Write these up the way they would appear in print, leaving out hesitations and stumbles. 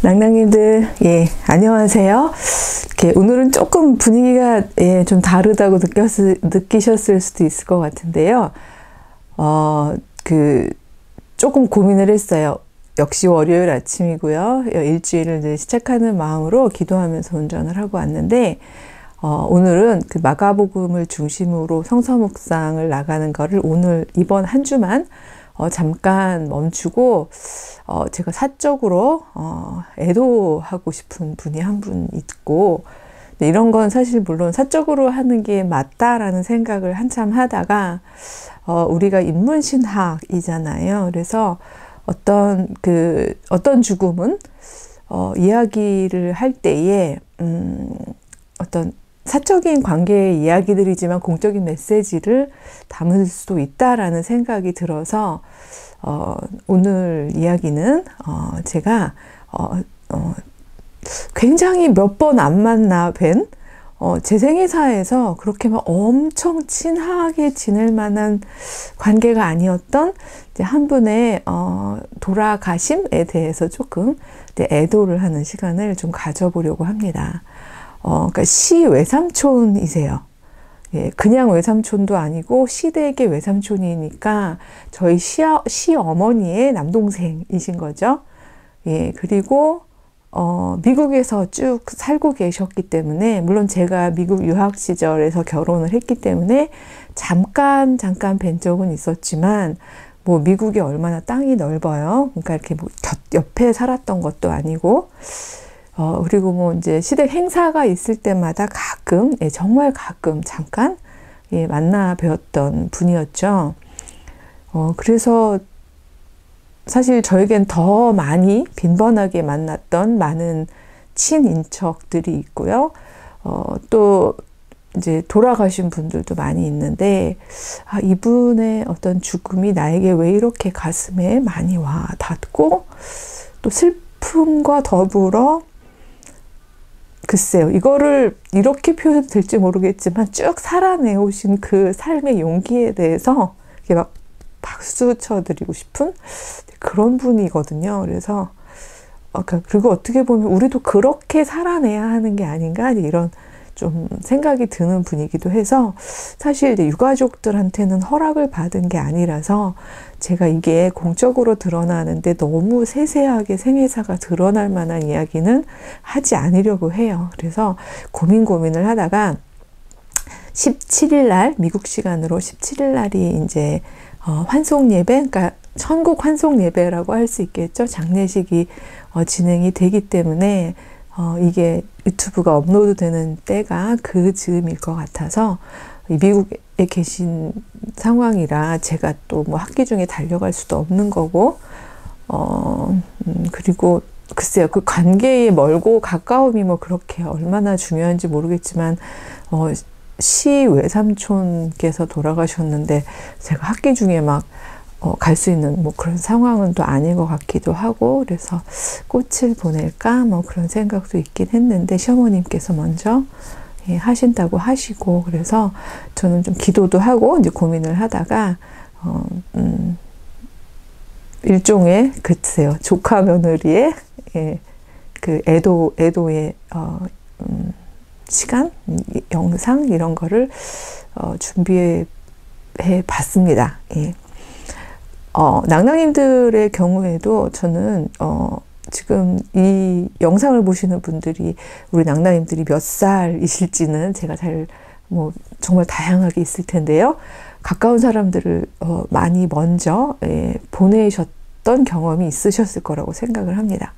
낭낭님들, 예, 안녕하세요. 오늘은 조금 분위기가 좀 다르다고 느끼셨을 수도 있을 것 같은데요. 조금 고민을 했어요. 역시 월요일 아침이고요. 일주일을 이제 시작하는 마음으로 기도하면서 운전을 하고 왔는데, 오늘은 그 마가복음을 중심으로 성서 묵상을 나가는 거를 이번 한 주만 잠깐 멈추고, 제가 사적으로 애도하고 싶은 분이 한 분 있고, 이런 건 사실 물론 사적으로 하는 게 맞다라는 생각을 한참 하다가, 우리가 인문신학이잖아요. 그래서 어떤 죽음은 이야기를 할 때에 어떤 사적인 관계의 이야기들이지만 공적인 메시지를 담을 수도 있다라는 생각이 들어서 오늘 이야기는 제가 굉장히 몇 번 안 만나 뵌 제 생애사에서 그렇게 막 엄청 친하게 지낼 만한 관계가 아니었던 한 분의 돌아가심에 대해서 조금 애도를 하는 시간을 좀 가져보려고 합니다. 그러니까 시 외삼촌이세요. 예, 그냥 외삼촌도 아니고 시댁의 외삼촌이니까 저희 시어머니의 남동생이신 거죠. 예, 그리고 미국에서 쭉 살고 계셨기 때문에, 물론 제가 미국 유학 시절에서 결혼을 했기 때문에 잠깐 뵌 적은 있었지만, 뭐 미국이 얼마나 땅이 넓어요. 그러니까 이렇게 뭐 옆에 살았던 것도 아니고, 그리고 뭐 이제 시댁 행사가 있을 때마다 가끔, 예, 정말 가끔 잠깐, 예, 만나 뵈었던 분이었죠. 그래서 사실 저에겐 더 많이 빈번하게 만났던 많은 친인척들이 있고요. 또 이제 돌아가신 분들도 많이 있는데, 이분의 어떤 죽음이 나에게 왜 이렇게 가슴에 많이 와 닿고, 또 슬픔과 더불어, 글쎄요, 이거를 이렇게 표현도 될지 모르겠지만 쭉 살아내오신 그 삶의 용기에 대해서 이렇게 막 박수 쳐드리고 싶은 그런 분이거든요. 그래서 그리고 어떻게 보면 우리도 그렇게 살아내야 하는 게 아닌가, 이런 좀 생각이 드는 분이기도 해서, 사실 이제 유가족들한테는 허락을 받은 게 아니라서 제가 이게 공적으로 드러나는데 너무 세세하게 생애사가 드러날 만한 이야기는 하지 않으려고 해요. 그래서 고민을 하다가 17일 날, 미국 시간으로 17일 날이 이제 환송 예배, 그러니까 천국 환송 예배라고 할 수 있겠죠. 장례식이 진행이 되기 때문에 이게 유튜브가 업로드 되는 때가 그 즈음일 것 같아서, 미국에 계신 상황이라 제가 또 뭐 학기 중에 달려갈 수도 없는 거고, 그리고 글쎄요, 그 관계의 멀고 가까움이 뭐 그렇게 얼마나 중요한지 모르겠지만, 시 외삼촌께서 돌아가셨는데 제가 학기 중에 막 갈 수 있는 뭐 그런 상황은 또 아닌 것 같기도 하고, 그래서 꽃을 보낼까 뭐 그런 생각도 있긴 했는데, 시어머님께서 먼저 하신다고 하시고, 그래서 저는 좀 기도도 하고 이제 고민을 하다가 일종의, 글쎄요, 조카 며느리의 그 애도의 시간, 영상 이런 거를 준비해 봤습니다. 예. 낭낭님들의 경우에도 저는 지금 이 영상을 보시는 분들이, 우리 낭낭님들이 몇 살이실지는 제가 정말 다양하게 있을 텐데요. 가까운 사람들을 많이 먼저 보내셨던 경험이 있으셨을 거라고 생각을 합니다.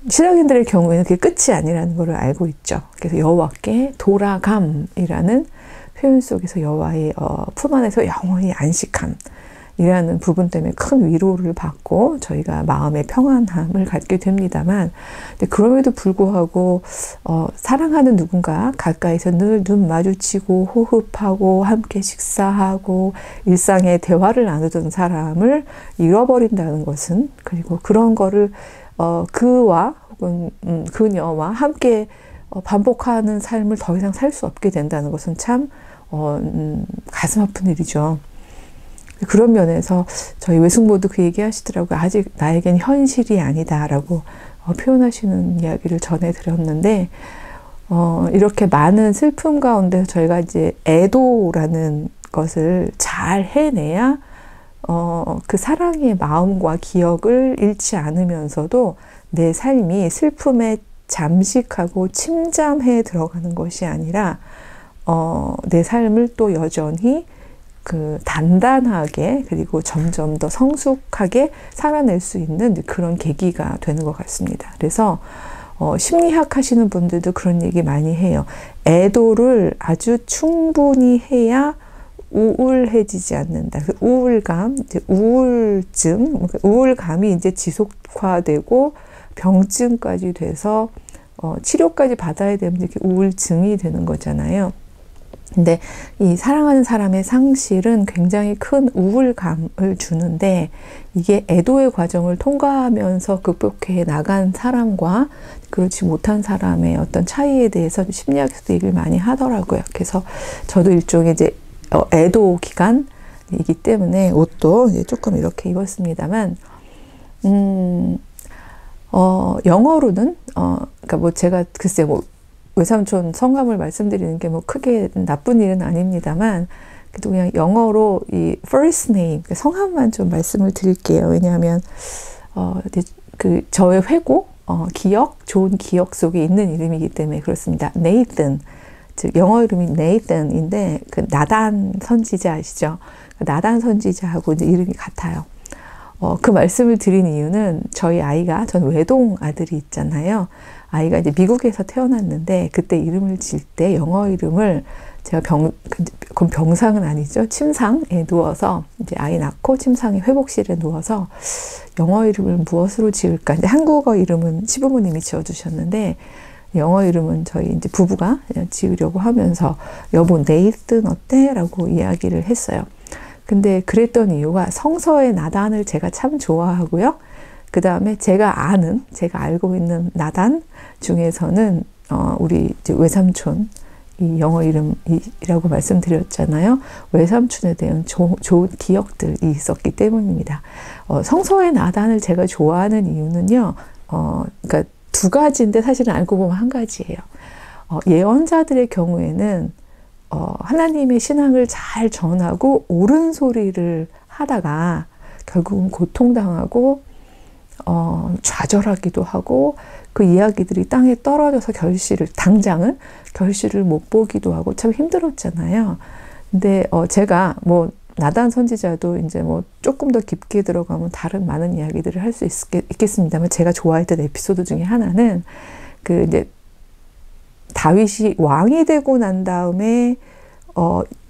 신앙인들의 경우에는 그게 끝이 아니라는 걸 알고 있죠. 그래서 여호와께 돌아감이라는 표현 속에서 여호와의 품 안에서 영원히 안식함이라는 부분 때문에 큰 위로를 받고 저희가 마음의 평안함을 갖게 됩니다만, 근데 그럼에도 불구하고 사랑하는 누군가 가까이서 늘 눈 마주치고 호흡하고 함께 식사하고 일상의 대화를 나누던 사람을 잃어버린다는 것은, 그리고 그런 거를 그와 혹은 그녀와 함께 반복하는 삶을 더 이상 살 수 없게 된다는 것은 참 가슴 아픈 일이죠. 그런 면에서 저희 외숙모도 그 얘기 하시더라고요. 아직 나에겐 현실이 아니다라고 표현하시는 이야기를 전해드렸는데, 이렇게 많은 슬픔 가운데 저희가 이제 애도라는 것을 잘 해내야 그 사랑의 마음과 기억을 잃지 않으면서도 내 삶이 슬픔에 잠식하고 침잠해 들어가는 것이 아니라 내 삶을 또 여전히 그 단단하게 그리고 점점 더 성숙하게 살아낼 수 있는 그런 계기가 되는 것 같습니다. 그래서 심리학 하시는 분들도 그런 얘기 많이 해요. 애도를 아주 충분히 해야 우울해지지 않는다. 그 우울감, 이제 우울증, 우울감이 이제 지속화되고 병증까지 돼서 치료까지 받아야 되면 이렇게 우울증이 되는 거잖아요. 근데 이 사랑하는 사람의 상실은 굉장히 큰 우울감을 주는데, 이게 애도의 과정을 통과하면서 극복해 나간 사람과 그렇지 못한 사람의 어떤 차이에 대해서 심리학에서도 얘기를 많이 하더라고요. 그래서 저도 일종의 이제 애도 기간이기 때문에 옷도 이제 조금 이렇게 입었습니다만, 영어로는 그러니까 뭐 제가 글쎄 뭐 외삼촌 성함을 말씀드리는 게 뭐 크게 나쁜 일은 아닙니다만, 그래도 그냥 영어로 이 first name, 성함만 좀 말씀을 드릴게요. 왜냐하면 그 저의 회고, 기억, 좋은 기억 속에 있는 이름이기 때문에 그렇습니다. Nathan, 즉 영어 이름이 Nathan인데 그 나단 선지자 아시죠? 나단 선지자하고 이제 이름이 같아요. 그 말씀을 드린 이유는 저희 아이가, 전 외동 아들이 있잖아요. 아이가 이제 미국에서 태어났는데 그때 이름을 지을 때 영어 이름을 제가 그건 병상은 아니죠. 침상에 누워서 이제 아이 낳고 침상에 회복실에 누워서 영어 이름을 무엇으로 지을까? 이제 한국어 이름은 시부모님이 지어주셨는데 영어 이름은 저희 이제 부부가 지으려고 하면서 여보 네이튼 어때? 라고 이야기를 했어요. 근데 그랬던 이유가 성서의 나단을 제가 참 좋아하고요. 그 다음에 제가 알고 있는 나단 중에서는 우리 이제 외삼촌 이 영어 이름이라고 말씀드렸잖아요. 외삼촌에 대한 좋은 기억들이 있었기 때문입니다. 성서의 나단을 제가 좋아하는 이유는요. 그러니까 두 가지인데 사실은 알고 보면 한 가지예요. 예언자들의 경우에는 하나님의 신앙을 잘 전하고 옳은 소리를 하다가 결국은 고통당하고 좌절하기도 하고 그 이야기들이 땅에 떨어져서 당장은 결실을 못 보기도 하고 참 힘들었잖아요. 근데 제가 뭐 나단 선지자도 이제 뭐 조금 더 깊게 들어가면 다른 많은 이야기들을 할 수 있겠습니다만, 제가 좋아했던 에피소드 중에 하나는 그 이제 다윗이 왕이 되고 난 다음에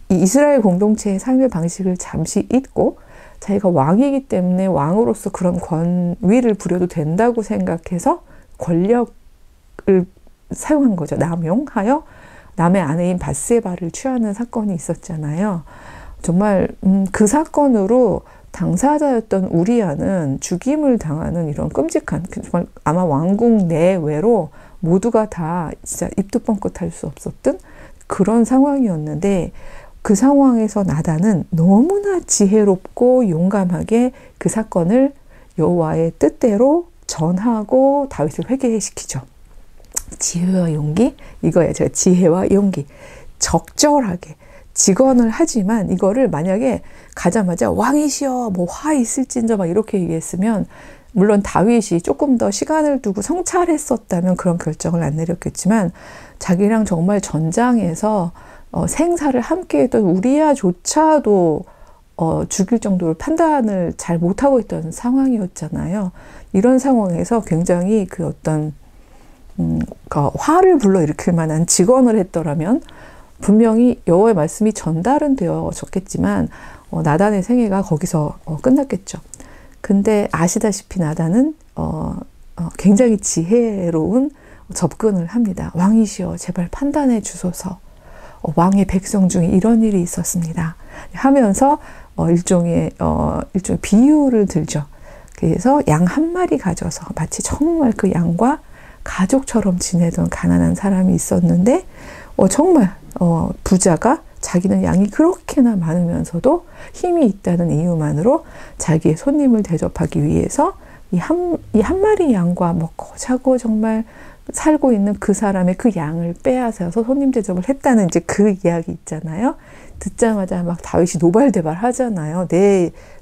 이 이스라엘 공동체의 삶의 방식을 잠시 잊고 자기가 왕이기 때문에 왕으로서 그런 권위를 부려도 된다고 생각해서 권력을 사용한 거죠. 남용하여 남의 아내인 바세바를 취하는 사건이 있었잖아요. 정말 그 사건으로 당사자였던 우리아는 죽임을 당하는 이런 끔찍한, 정말 아마 왕궁 내외로 모두가 다 진짜 입도 뻥끗할 수 없었던 그런 상황이었는데, 그 상황에서 나단은 너무나 지혜롭고 용감하게 그 사건을 여호와의 뜻대로 전하고 다윗을 회개시키죠. 지혜와 용기, 이거예요. 제가 지혜와 용기. 적절하게 직언을 하지만 이거를 만약에 가자마자 왕이시여 뭐 화 있을진저 막 이렇게 얘기했으면, 물론 다윗이 조금 더 시간을 두고 성찰했었다면 그런 결정을 안 내렸겠지만, 자기랑 정말 전장에서 생사를 함께 했던 우리아조차도 죽일 정도로 판단을 잘 못하고 있던 상황이었잖아요. 이런 상황에서 굉장히 그 어떤 화를 불러일으킬 만한 직언을 했더라면 분명히 여호와의 말씀이 전달은 되어졌겠지만 나단의 생애가 거기서 끝났겠죠. 근데 아시다시피 나단은 굉장히 지혜로운 접근을 합니다. 왕이시여 제발 판단해 주소서. 왕의 백성 중에 이런 일이 있었습니다. 하면서 일종의 비유를 들죠. 그래서 양 한 마리 가져서 마치 정말 그 양과 가족처럼 지내던 가난한 사람이 있었는데 정말 부자가 자기는 양이 그렇게나 많으면서도 힘이 있다는 이유만으로 자기의 손님을 대접하기 위해서 이 한 마리 양과 먹고 자고 정말 살고 있는 그 사람의 그 양을 빼앗아서 손님 대접을 했다는 이제 그 이야기 있잖아요. 듣자마자 막 다윗이 노발대발 하잖아요.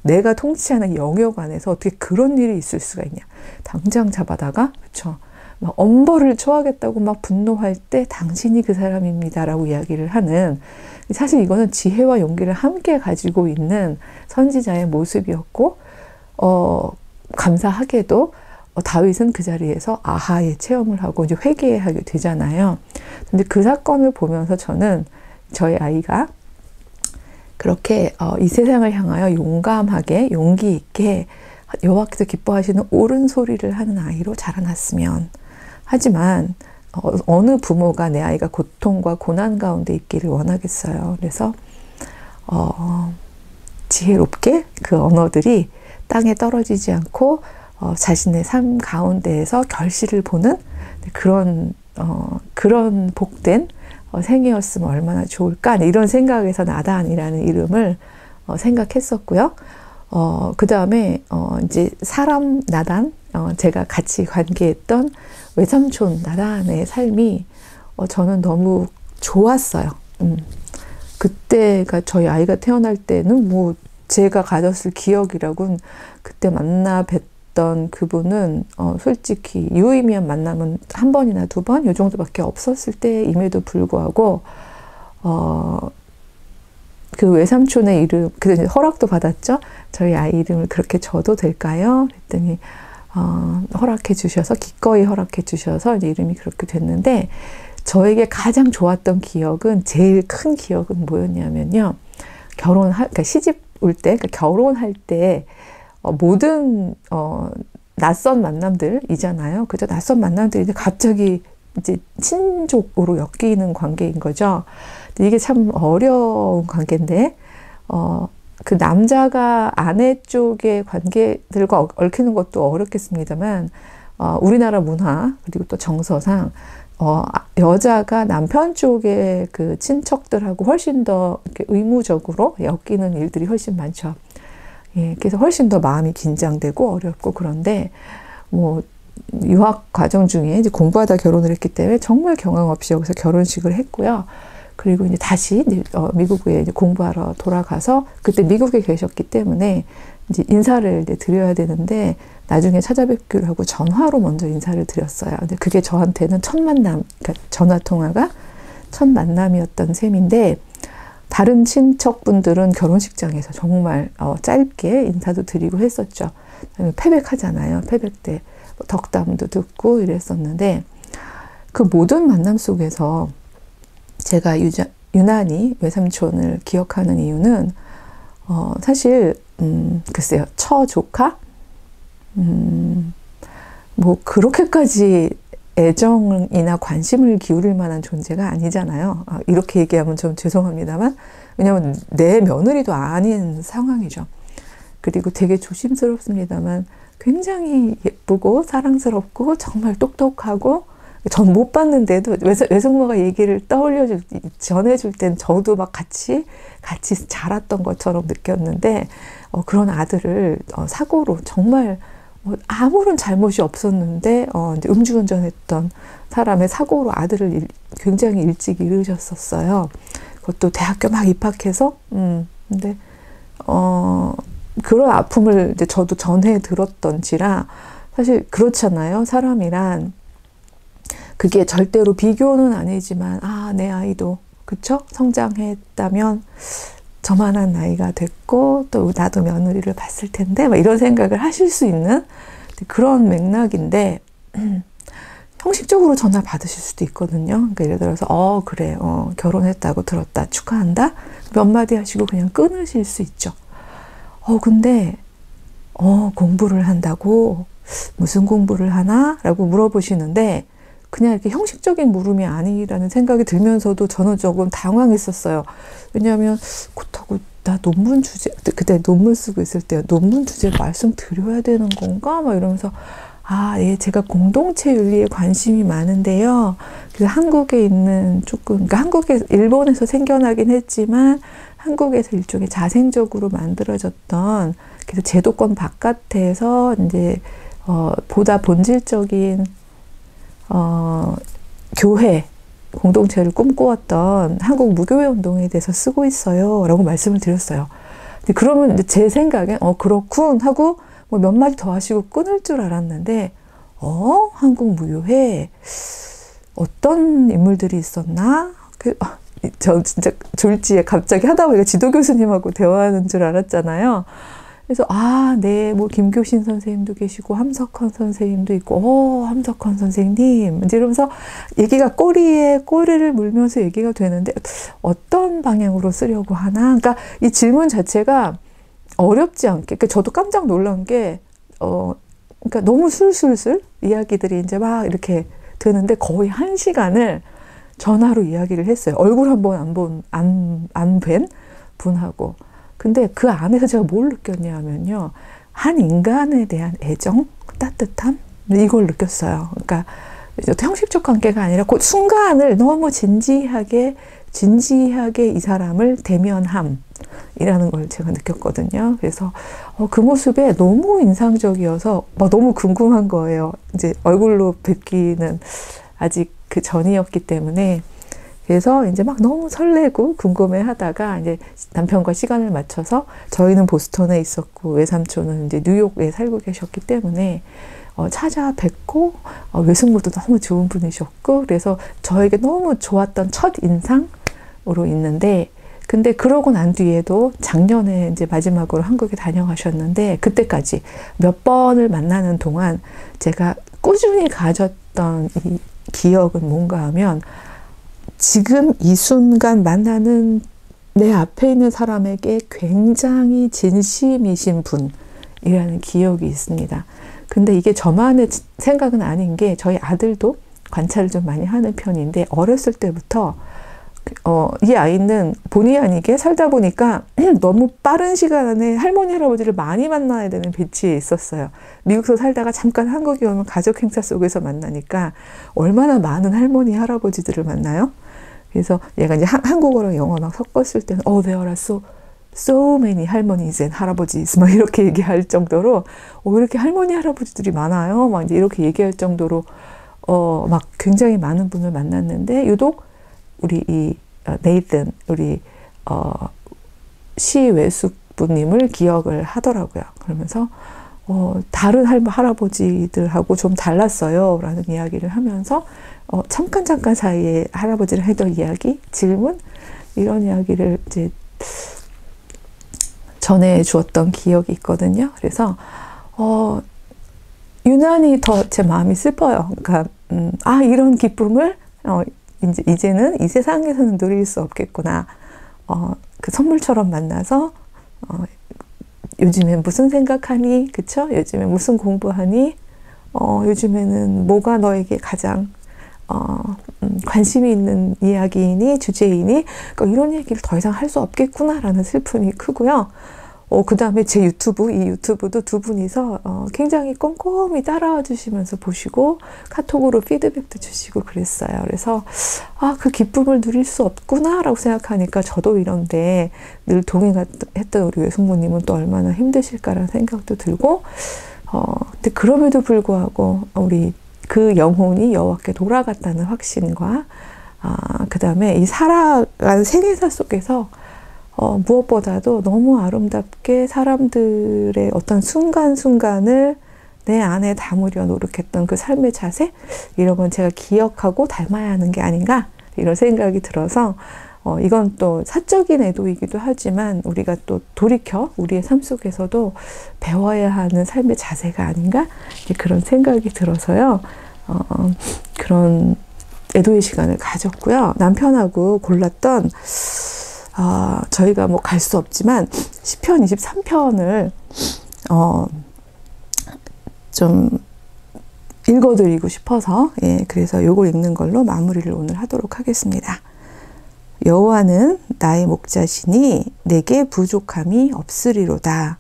내가 통치하는 영역 안에서 어떻게 그런 일이 있을 수가 있냐. 당장 잡아다가, 그쵸. 막 엄벌을 초하겠다고 막 분노할 때 당신이 그 사람입니다라고 이야기를 하는, 사실 이거는 지혜와 용기를 함께 가지고 있는 선지자의 모습이었고, 감사하게도 다윗은 그 자리에서 아하의 체험을 하고 이제 회개하게 되잖아요. 근데 그 사건을 보면서 저는 저희 아이가 그렇게 이 세상을 향하여 용감하게 용기 있게 여호와께서 기뻐하시는 옳은 소리를 하는 아이로 자라났으면, 하지만 어느 부모가 내 아이가 고통과 고난 가운데 있기를 원하겠어요. 그래서 지혜롭게 그 언어들이 땅에 떨어지지 않고 자신의 삶 가운데에서 결실을 보는 그런 복된 생이었으면 얼마나 좋을까, 이런 생각에서 나단이라는 이름을 생각했었고요. 그 다음에 이제 사람 나단, 제가 같이 관계했던 외삼촌 나단의 삶이 저는 너무 좋았어요. 그때가 저희 아이가 태어날 때는 뭐 제가 가졌을 기억이라곤, 그때 만나 뵀던 그분은 솔직히 유의미한 만남은 한 번이나 두 번 요 정도밖에 없었을 때임에도 불구하고 그 외삼촌의 이름, 그래서 허락도 받았죠. 저희 아이 이름을 그렇게 줘도 될까요? 그랬더니 허락해 주셔서, 기꺼이 허락해 주셔서 이제 이름이 그렇게 됐는데, 저에게 가장 좋았던 기억은, 제일 큰 기억은 뭐였냐면요. 그러니까 시집 올 때, 그러니까 결혼할 때 모든 낯선 만남들이잖아요. 그죠? 낯선 만남들이 이제 갑자기 이제 친족으로 엮이는 관계인 거죠. 근데 이게 참 어려운 관계인데, 그 남자가 아내 쪽의 관계들과 얽히는 것도 어렵겠습니다만, 우리나라 문화 그리고 또 정서상 여자가 남편 쪽의 그 친척들하고 훨씬 더 이렇게 의무적으로 엮이는 일들이 훨씬 많죠. 예, 그래서 훨씬 더 마음이 긴장되고 어렵고, 그런데 뭐 유학 과정 중에 이제 공부하다 결혼을 했기 때문에 정말 경험 없이 여기서 결혼식을 했고요. 그리고 이제 다시 미국에 이제 공부하러 돌아가서, 그때 미국에 계셨기 때문에 이제 인사를 이제 드려야 되는데, 나중에 찾아뵙기로 하고 전화로 먼저 인사를 드렸어요. 근데 그게 저한테는 첫 만남, 그러니까 전화 통화가 첫 만남이었던 셈인데, 다른 친척분들은 결혼식장에서 정말 짧게 인사도 드리고 했었죠. 패백하잖아요. 패백 때 덕담도 듣고 이랬었는데, 그 모든 만남 속에서 제가 유난히 외삼촌을 기억하는 이유는 사실 글쎄요, 처조카? 뭐 그렇게까지 애정이나 관심을 기울일 만한 존재가 아니잖아요. 이렇게 얘기하면 좀 죄송합니다만, 왜냐면 내 며느리도 아닌 상황이죠. 그리고 되게 조심스럽습니다만 굉장히 예쁘고 사랑스럽고 정말 똑똑하고, 전 못 봤는데도 외숙모가 얘기를 전해줄 땐 저도 막 같이 자랐던 것처럼 느꼈는데, 그런 아들을 사고로 정말 아무런 잘못이 없었는데 이제 음주운전했던 사람의 사고로 아들을 굉장히 일찍 잃으셨었어요. 그것도 대학교 막 입학해서 근데 그런 아픔을 이제 저도 전해 들었던지라, 사실 그렇잖아요. 사람이란 그게 절대로 비교는 아니지만, 내 아이도 그쵸? 성장했다면 저만한 나이가 됐고 또 나도 며느리를 봤을 텐데, 막 이런 생각을 하실 수 있는 그런 맥락인데, 형식적으로 전화 받으실 수도 있거든요. 그러니까 예를 들어서 그래, 결혼했다고 들었다, 축하한다, 몇 마디 하시고 그냥 끊으실 수 있죠. 근데 공부를 한다고? 무슨 공부를 하나? 라고 물어보시는데, 그냥 이렇게 형식적인 물음이 아니라는 생각이 들면서도 저는 조금 당황했었어요. 왜냐하면 그렇다고 나 논문 주제, 그때 논문 쓰고 있을 때 논문 주제 말씀드려야 되는 건가? 막 이러면서 아, 예, 제가 공동체 윤리에 관심이 많은데요. 그래서 한국에 있는 조금, 그러니까 일본에서 생겨나긴 했지만 한국에서 일종의 자생적으로 만들어졌던, 그래서 제도권 바깥에서 이제 보다 본질적인 교회 공동체를 꿈꾸었던 한국 무교회 운동에 대해서 쓰고 있어요 라고 말씀을 드렸어요. 근데 그러면 제 생각엔 그렇군 하고 뭐 몇 마디 더 하시고 끊을 줄 알았는데 한국 무교회 어떤 인물들이 있었나? 저 진짜 졸지에 갑자기 하다 보니까 지도 교수님하고 대화하는 줄 알았잖아요. 그래서 네, 뭐 김교신 선생님도 계시고 함석헌 선생님도 있고 함석헌 선생님 이제 이러면서 얘기가 꼬리에 꼬리를 물면서 얘기가 되는데 어떤 방향으로 쓰려고 하나? 그러니까 이 질문 자체가 어렵지 않게, 그러니까 저도 깜짝 놀란 게 그러니까 너무 술술술 이야기들이 이제 막 이렇게 되는데 거의 1시간을 전화로 이야기를 했어요. 얼굴 한 번 안 뵌 분하고. 근데 그 안에서 제가 뭘 느꼈냐면요. 한 인간에 대한 애정, 따뜻함, 이걸 느꼈어요. 그러니까 형식적 관계가 아니라 그 순간을 너무 진지하게 이 사람을 대면함이라는 걸 제가 느꼈거든요. 그래서 그 모습에 너무 인상적이어서 너무 궁금한 거예요. 이제 얼굴로 뵙기는 아직 그 전이었기 때문에. 그래서 이제 막 너무 설레고 궁금해 하다가 이제 남편과 시간을 맞춰서 저희는 보스턴에 있었고 외삼촌은 이제 뉴욕에 살고 계셨기 때문에 찾아뵙고 외숙모도 너무 좋은 분이셨고 그래서 저에게 너무 좋았던 첫 인상으로 있는데 근데 그러고 난 뒤에도 작년에 이제 마지막으로 한국에 다녀가셨는데 그때까지 몇 번을 만나는 동안 제가 꾸준히 가졌던 이 기억은 뭔가 하면 지금 이 순간 만나는 내 앞에 있는 사람에게 굉장히 진심이신 분이라는 기억이 있습니다. 근데 이게 저만의 생각은 아닌 게 저희 아들도 관찰을 좀 많이 하는 편인데 어렸을 때부터 이 아이는 본의 아니게 살다 보니까 너무 빠른 시간 안에 할머니, 할아버지를 많이 만나야 되는 배치에 있었어요. 미국에서 살다가 잠깐 한국에 오면 가족 행사 속에서 만나니까 얼마나 많은 할머니, 할아버지들을 만나요? 그래서 얘가 이제 한국어랑 영어 막 섞었을 때는 there are so many 할머니es and 할아버지s 막 이렇게 얘기할 정도로 이렇게 할머니, 할아버지들이 많아요. 막 이제 이렇게 얘기할 정도로 막 굉장히 많은 분을 만났는데 유독 우리 이 네이튼 우리 시외숙부님을 기억을 하더라고요. 그러면서 다른 할아버지들하고 좀 달랐어요 라는 이야기를 하면서 잠깐 사이에 할아버지랑 했던 이야기, 질문 이런 이야기를 이제 전해 주었던 기억이 있거든요. 그래서 유난히 더 제 마음이 슬퍼요. 그러니까 이런 기쁨을 이제는 이 세상에서는 누릴 수 없겠구나. 그 선물처럼 만나서 요즘엔 무슨 생각하니? 그쵸? 요즘엔 무슨 공부하니? 요즘에는 뭐가 너에게 가장 관심이 있는 이야기이니? 주제이니? 그러니까 이런 얘기를 더 이상 할 수 없겠구나라는 슬픔이 크고요. 그 다음에 제 이 유튜브도 두 분이서 굉장히 꼼꼼히 따라와 주시면서 보시고 카톡으로 피드백도 주시고 그랬어요. 그래서 그 기쁨을 누릴 수 없구나라고 생각하니까 저도 이런데 늘 동행했던 우리 외숙모님은 또 얼마나 힘드실까라는 생각도 들고 근데 그럼에도 불구하고 우리 그 영혼이 여호와께 돌아갔다는 확신과 그 다음에 이 살아간 생애사 속에서 무엇보다도 너무 아름답게 사람들의 어떤 순간순간을 내 안에 담으려 노력했던 그 삶의 자세 이런 건 제가 기억하고 닮아야 하는 게 아닌가 이런 생각이 들어서 이건 또 사적인 애도이기도 하지만 우리가 또 돌이켜 우리의 삶 속에서도 배워야 하는 삶의 자세가 아닌가 그런 생각이 들어서요. 그런 애도의 시간을 가졌고요. 남편하고 골랐던 저희가 뭐 갈 수 없지만 시편 23편을 좀 읽어드리고 싶어서 그래서 요걸 읽는 걸로 마무리를 오늘 하도록 하겠습니다. 여호와는 나의 목자시니 내게 부족함이 없으리로다.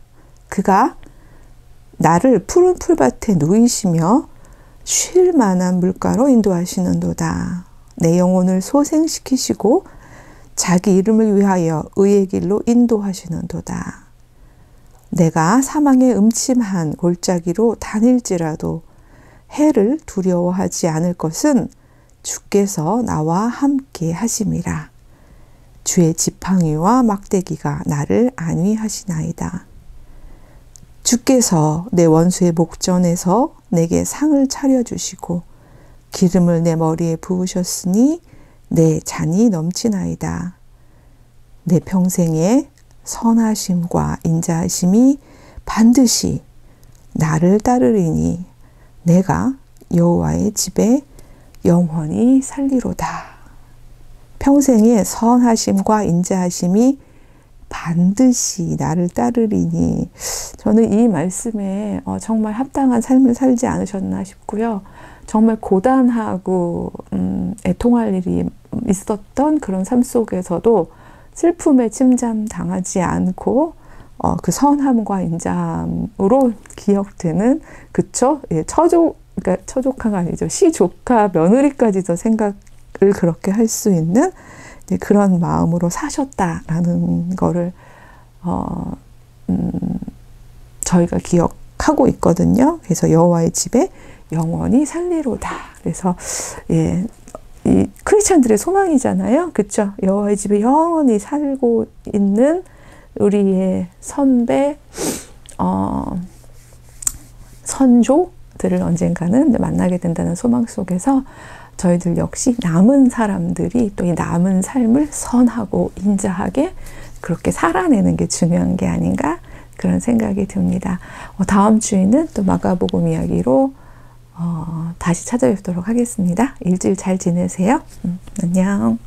그가 나를 푸른 풀밭에 곁에 누이시며 쉴 만한 물가로 인도하시는도다. 내 영혼을 소생시키시고 자기 이름을 위하여 의의 길로 인도하시는도다. 내가 사망의 음침한 골짜기로 다닐지라도 해를 두려워하지 않을 것은 주께서 나와 함께 하심이라. 주의 지팡이와 막대기가 나를 안위하시나이다. 주께서 내 원수의 목전에서 내게 상을 차려주시고 기름을 내 머리에 부으셨으니 내 잔이 넘치나이다. 내 평생에 선하심과 인자하심이 반드시 나를 따르리니 내가 여호와의 집에 영원히 살리로다. 평생에 선하심과 인자하심이 반드시 나를 따르리니, 저는 이 말씀에 정말 합당한 삶을 살지 않으셨나 싶고요. 정말 고단하고 애통할 일이 있었던 그런 삶 속에서도 슬픔에 침잠 당하지 않고 그 선함과 인자함으로 기억되는, 그쵸? 예, 그러니까 처조카가 아니죠. 시조카 며느리까지도 생각을 그렇게 할 수 있는 그런 마음으로 사셨다라는 거를 저희가 기억하고 있거든요. 그래서 여호와의 집에 영원히 살리로다. 그래서 예, 이 크리스찬들의 소망이잖아요. 그렇죠? 여호와의 집에 영원히 살고 있는 우리의 선배, 선조들을 언젠가는 만나게 된다는 소망 속에서 저희들 역시 남은 사람들이 또 이 남은 삶을 선하고 인자하게 그렇게 살아내는 게 중요한 게 아닌가, 그런 생각이 듭니다. 다음 주에는 또 마가복음 이야기로 다시 찾아뵙도록 하겠습니다. 일주일 잘 지내세요. 안녕.